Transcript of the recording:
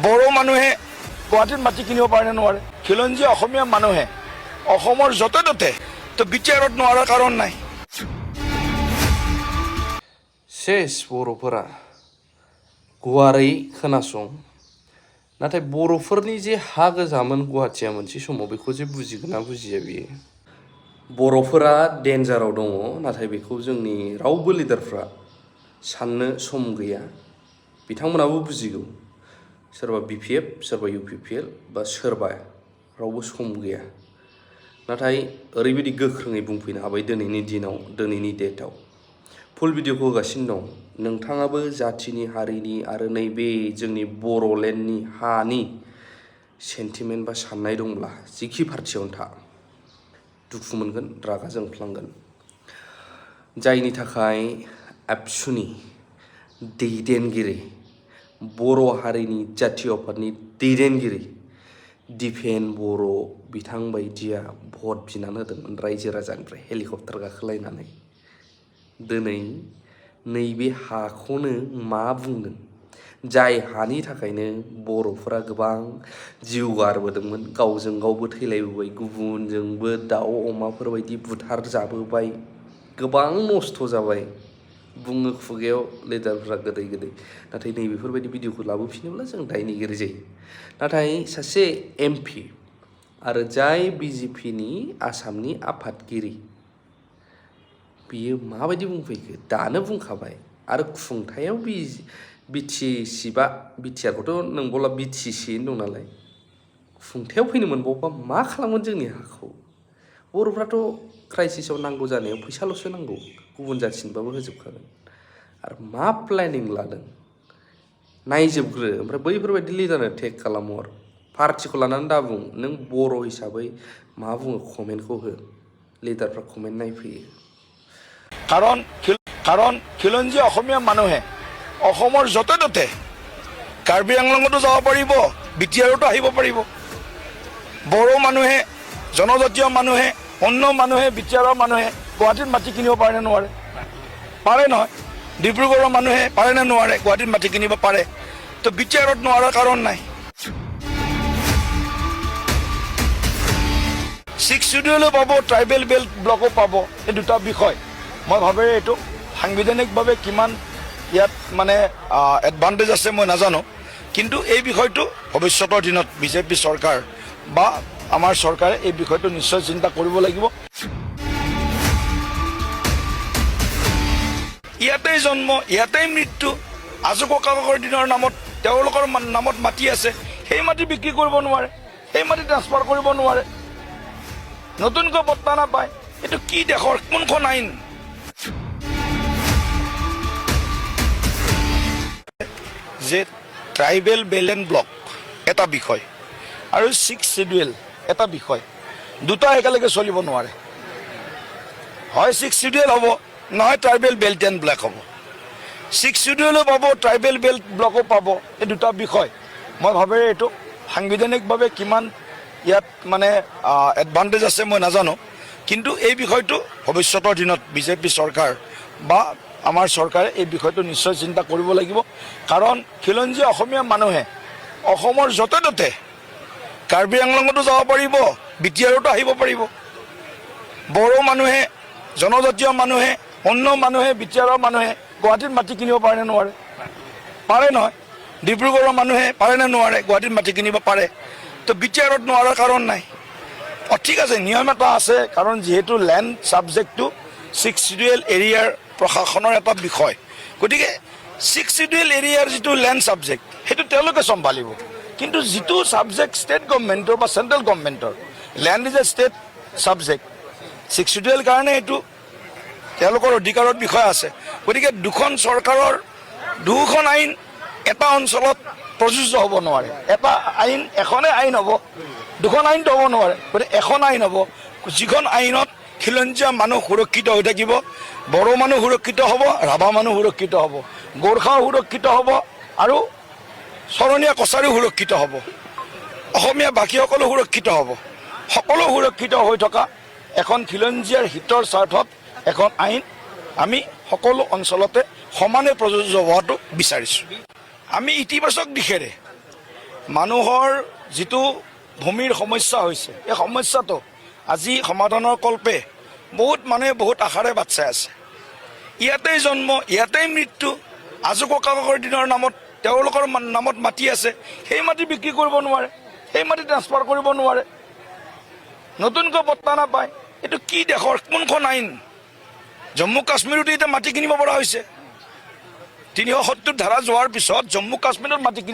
বড়ো মানুহে গুৱাহাটীত মাটি কিনিব পাৰে নে নোৱাৰে খিলঞ্জীয়া অসমীয়া মানুহে অসমৰ য'তে ত'তে তো বিচাৰত নোৱাৰাৰ কাৰণ নাই सेस बर'फोरा गुवारै खोनासं नाथाय बर'फोरनि जे हा गोजामोन गुवाहाटिया मोनसे समाव बेखौ जे बुजिगोन ना बुजिया बियो बर'फोरा डेन्जाराव दङ नाथाय बेखौ जोंनि रावबो लिडारफ्रा साननो सम गैया बिथांमोनाबो बुजिगौ सोरबा BPF सोरबा UPPL बा सोरबा रावबो सम गैया नाथाय ओरैबायदि गोख्रोङै बुंफैनो हाबाय दिनैनि दिनाव दिनैनि डेटआव फुल भिडिअखौ होगासिनो दं नोंथाङाबो जाथिनि हारिनि आरो नैबे जोंनि बर'लेण्डनि हानि सेन्टिमेन्ट बा साननाय दंब्ला जिखि पार्टियावनो था दुखु मोनगोन रागा जोंफ्लांगोन जायनि थाखाय एबसुनि दैदेनगिरि बर' हारिनि जातीय आफादनि दैदेनगिरि दिपेन बर' बिथां बायदिया भट बिनानै होदोंमोन रायजो राजानिफ्राय हेलिकप्टार गाखोलायनानै दिनै नैबे हाखौनो मा बुंगोन जाय हानि थाखायनो बर'फोरा गोबां जिउ गारबोदोंमोन गावजों गावबो थैलायबोबाय गुबुनजोंबो दाउ अमाफोर बायदि बुथार जाबोबाय गोबां नस्थ' जाबाय बुङो खुगायाव लिडारफ्रा गोदै गोदै नाथाय नैबेफोरबायदि भिडिअखौ लाबोफिनोब्ला जों दायनिगिरि जायो नाथाय सासे MP आरो जाय BJPनि आसामनि आफादगिरि बियो माबायदि बुंफैखो दानो बुंखाबाय आरो खुंथायाव BTC बा बिटिआरखौथ' नोंबोला BTC दं नालाय खुंथायाव फैनो मोनबावबा मा खालामगोन जोंनि हाखौ बर'फ्राथ' क्राइसिसआव नांगौ जानायाव फैसाल'सो नांगौ गुबुन जाथिनिबाबो होजोबखागोन आरो मा प्लेनिं लादों नायजोबग्रो ओमफ्राय बैफोरबायदि लिडारनो टेग खालामो आरो पार्टिखौ लानानै दा बुं नों बर' हिसाबै मा बुङो कमेन्टखौ हो लिडारफ्रा कमेन्ट नायफैयो কাৰণ খিলঞ্জীয়া অসমীয়া মানুহে অসমৰ য'তে ত'তে কাৰ্বি আংলঙতো যাব পাৰিব বিটিআৰতো আহিব পাৰিব বড়ো মানুহে জনজাতীয় মানুহে অন্য মানুহে বিটিআৰৰ মানুহে গুৱাহাটীত মাটি কিনিব পাৰে নে নোৱাৰে পাৰে নহয় ডিব্ৰুগড়ৰ মানুহে পাৰে নে নোৱাৰে গুৱাহাটীত মাটি কিনিব পাৰে তো বিটিআৰত নোৱাৰাৰ কাৰণ নাই 6 শিডিউলো পাব ট্ৰাইবেল বেল্ট ব্লকো পাব এই দুটা বিষয় মই ভাবে এইটো সাংবিধানিকভাৱে কিমান ইয়াত মানে এডভান্টেজ আছে মই নাজানো কিন্তু এই বিষয়টো ভৱিষ্যতৰ দিনত বিজেপি চৰকাৰ বা আমাৰ চৰকাৰে এই বিষয়টো নিশ্চয় চিন্তা কৰিব লাগিব ইয়াতেই জন্ম ইয়াতেই মৃত্যু আজো ককাকৰ দিনৰ নামত তেওঁলোকৰ নামত মাটি আছে সেই মাটি বিক্ৰী কৰিব নোৱাৰে সেই মাটি ট্ৰান্সফাৰ কৰিব নোৱাৰে নতুনকৈ পট্টা নাপায় এইটো কি দেশৰ কোনখন আইন যে ট্ৰাইবেল বেল্ট এণ্ড ব্লক এটা বিষয় আৰু 6 শিডিউল এটা বিষয় দুটা একেলগে চলিব নোৱাৰে হয় 6 শিডিউল হ'ব নহয় ট্ৰাইবেল বেল্ট এণ্ড ব্লক হ'ব 6 শিডিউলো পাব ট্ৰাইবেল বেল্ট ব্লকো পাব এই দুটা বিষয় মই ভাবে এইটো সাংবিধানিকভাৱে কিমান ইয়াত মানে এডভান্টেজ আছে মই নাজানো কিন্তু এই বিষয়টো ভৱিষ্যতৰ দিনত বিজেপি চৰকাৰ বা আমাৰ চৰকাৰে এই বিষয়টো নিশ্চয় চিন্তা কৰিব লাগিব কাৰণ খিলঞ্জীয়া অসমীয়া মানুহে অসমৰ য'তে ত'তে কাৰ্বি আংলঙতো যাব পাৰিব বিটিআৰতো আহিব পাৰিব বড়ো মানুহে জনজাতীয় মানুহে অন্য মানুহে বিটিআৰৰ মানুহে গুৱাহাটীত মাটি কিনিব পাৰে নে নোৱাৰে পাৰে নহয় ডিব্ৰুগড়ৰ মানুহে পাৰে নে নোৱাৰে গুৱাহাটীত মাটি কিনিব পাৰে তো বিটিআৰত নোৱাৰাৰ কাৰণ নাই ঠিক আছে নিয়ম এটা আছে কাৰণ যেহেতু ল্যান্ড সাবজেক্টটো 6 শিডিউল এৰিয়াৰ প্ৰশাসনৰ এটা বিষয় গতিকে 6 শিডিউল এৰিয়াৰ যেটো ল্যান্ড সাবজেক্ট হেতু তেওঁলোকে সম্ভালিব কিন্তু যেটো সাবজেক্ট ষ্টেট গভৰ্ণমেণ্টৰ বা সেন্ট্ৰেল গভৰ্ণমেণ্টৰ land is a state subject 6 schedule কাৰণে এটো তেওঁলোকৰ অধিকাৰৰ বিষয় আছে গতিকে দুখন চৰকাৰৰ দুখন আইন এটা অঞ্চলত প্ৰযোজ্য হ'ব নোৱাৰে এটা আইন এখনে আইন হ'ব দুখন আইন হ'ব নোৱাৰে গতিকে এখন আইন হ'ব যিখন আইনত খিলঞ্জীয়া মানুহ সুৰক্ষিত হৈ থাকিব বড়ো মানুহ সুৰক্ষিত হ'ব ৰাভা মানুহ সুৰক্ষিত হ'ব গোৰ্খা সুৰক্ষিত হ'ব আৰু চৰণীয়া কছাৰী সুৰক্ষিত হ'ব অসমীয়া বাকীসকলো সুৰক্ষিত হ'ব সকলো সুৰক্ষিত হৈ থকা এখন খিলঞ্জীয়াৰ হিতৰ স্বাৰ্থত এখন আইন আমি সকলো অঞ্চলতে সমানে প্ৰযোজ্য হোৱাটো বিচাৰিছোঁ আমি ইতিবাচক দিশেৰে মানুহৰ যিটো ভূমিৰ সমস্যা হৈছে এই সমস্যাটো আজি সমাধানৰ কল্পে বহুত মানুহে বহুত আশাৰে বাট চাই আছে। ইয়াতেই জন্ম, ইয়াতেই মৃত্যু, আজো ককাকৰ দিনৰ নামত তেওঁলোকৰ নামত মাটি আছে, সেই মাটি বিক্ৰী কৰিব নোৱাৰে, সেই মাটি ট্ৰান্সফাৰ কৰিব নোৱাৰে, নতুনকৈ পট্টা নাপায়। এইটো কি দেশৰ কোনখন আইন? জম্মু কাশ্মীৰতো এতিয়া মাটি কিনিব পৰা হৈছে। 370 ধাৰা যোৱাৰ পিছত জম্মু কাশ্মীৰত মাটি কিনিব